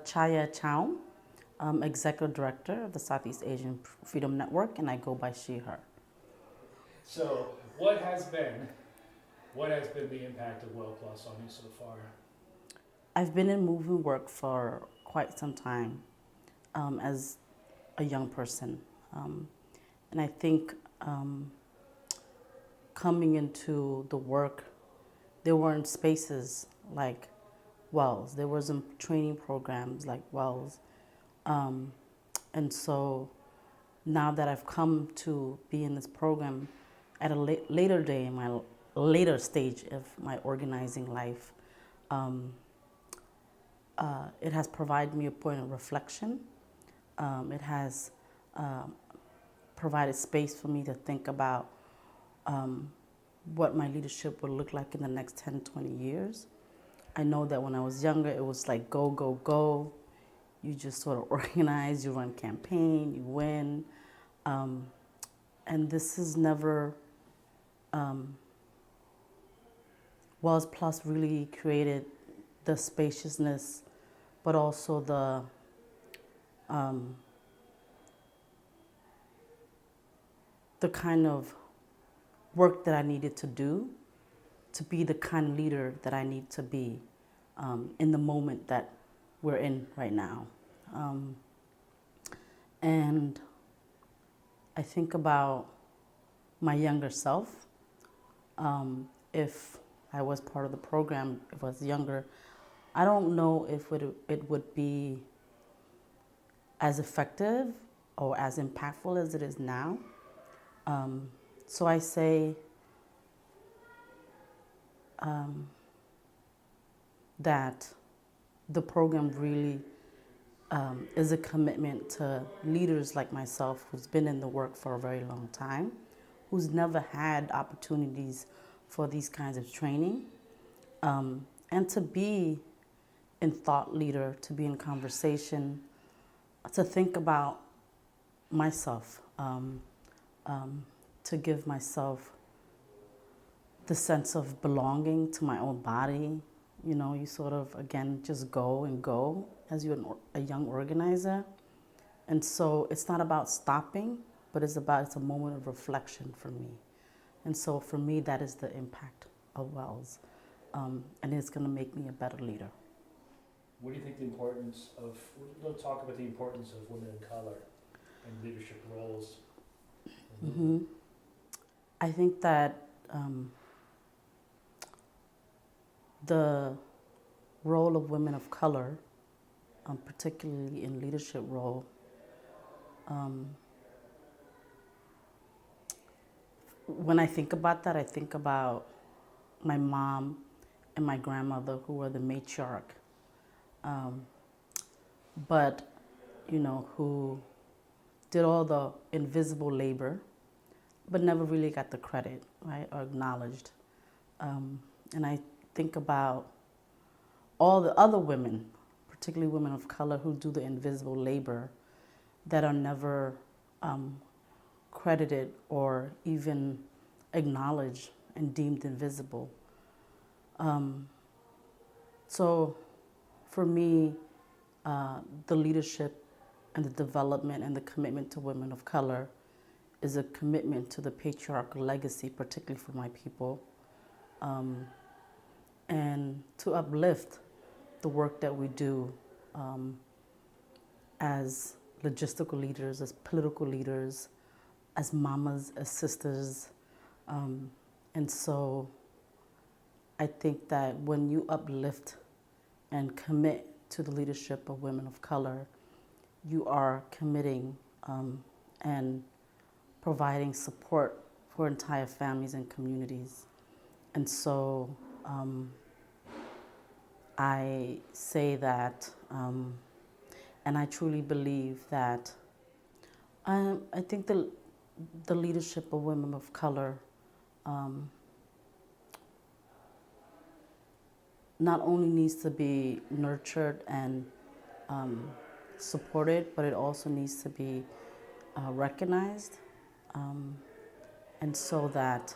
Chhaya Chhoum, Executive Director of the Southeast Asian Freedom Network, and I go by she, her. So, what has been the impact of Well Plus on you so far? I've been in movement work for quite some time as a young person. And I think coming into the work, there weren't spaces like Wells. There wasn't training programs like Wells. And so now that I've come to be in this program at a later day in my later stage of my organizing life, it has provided me a point of reflection. It has provided space for me to think about what my leadership would look like in the next 10, 20 years. I know that when I was younger, it was like go, go, go. You just sort of organize, you run campaign, you win. And this is never, Wells Plus really created the spaciousness, but also the kind of work that I needed to do to be the kind of leader that I need to be in the moment that we're in right now. And I think about my younger self. If I was part of the program, if I was younger, I don't know if it would be as effective or as impactful as it is now. So I say that the program really is a commitment to leaders like myself who's been in the work for a very long time, who's never had opportunities for these kinds of training, and to be in thought leader, to be in conversation, to think about myself, to give myself the sense of belonging to my own body. You know, you sort of, again, just go and go as you're a young organizer. And so it's not about stopping, but it's a moment of reflection for me. And so for me, that is the impact of Wells. And it's going to make me a better leader. What do you think we'll talk about the importance of women of color and leadership roles? Mm-hmm. I think that the role of women of color, particularly in leadership role, when I think about that, I think about my mom and my grandmother, who were the matriarch, but, you know, who did all the invisible labor, but never really got the credit, right, or acknowledged. And I think about all the other women, particularly women of color, who do the invisible labor that are never credited or even acknowledged and deemed invisible. So for me, the leadership and the development and the commitment to women of color is a commitment to the patriarchal legacy, particularly for my people, and to uplift the work that we do as logistical leaders, as political leaders, as mamas, as sisters. And so I think that when you uplift and commit to the leadership of women of color, you are committing and providing support for entire families and communities. And so I say that, and I truly believe that I think the leadership of women of color not only needs to be nurtured and supported, but it also needs to be recognized, and so that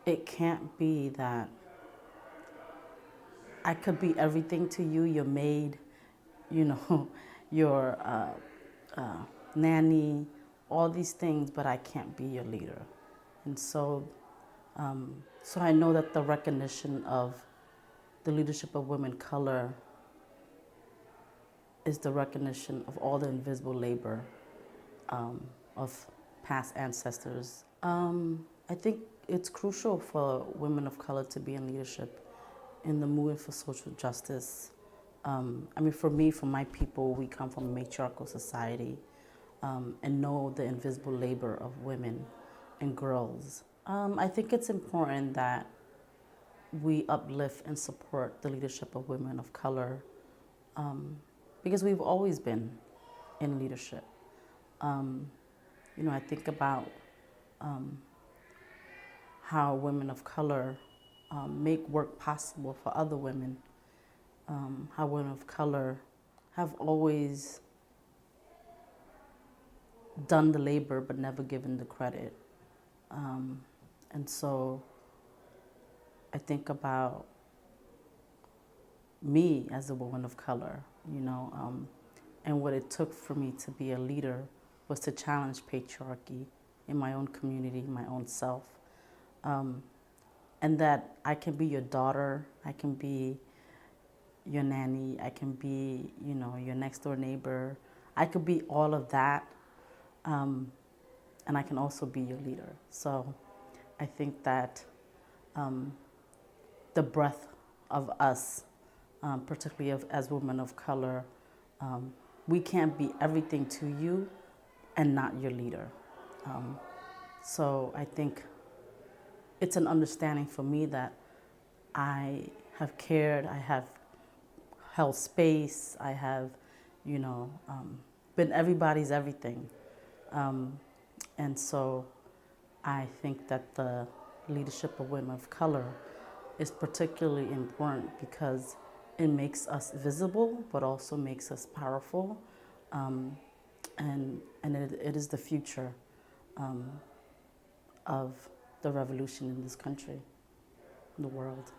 it can't be that I could be everything to you, your maid, you know, your nanny, all these things, but I can't be your leader. And so I know that the recognition of the leadership of women of color is the recognition of all the invisible labor of past ancestors. I think it's crucial for women of color to be in leadership in the movement for social justice. I mean, for me, for my people, we come from a matriarchal society and know the invisible labor of women and girls. I think it's important that we uplift and support the leadership of women of color because we've always been in leadership. You know, I think about how women of color make work possible for other women, how women of color have always done the labor but never given the credit. And so I think about me as a woman of color, you know, and what it took for me to be a leader was to challenge patriarchy in my own community, my own self. And that I can be your daughter, I can be your nanny, I can be, you know, your next door neighbor. I could be all of that, and I can also be your leader. So I think that the breadth of us, particularly as women of color, we can't be everything to you and not your leader. So I think it's an understanding for me that I have cared, I have held space, I have, you know, been everybody's everything. And so I think that the leadership of women of color is particularly important because it makes us visible, but also makes us powerful. And it is the future of the revolution in this country, in the world.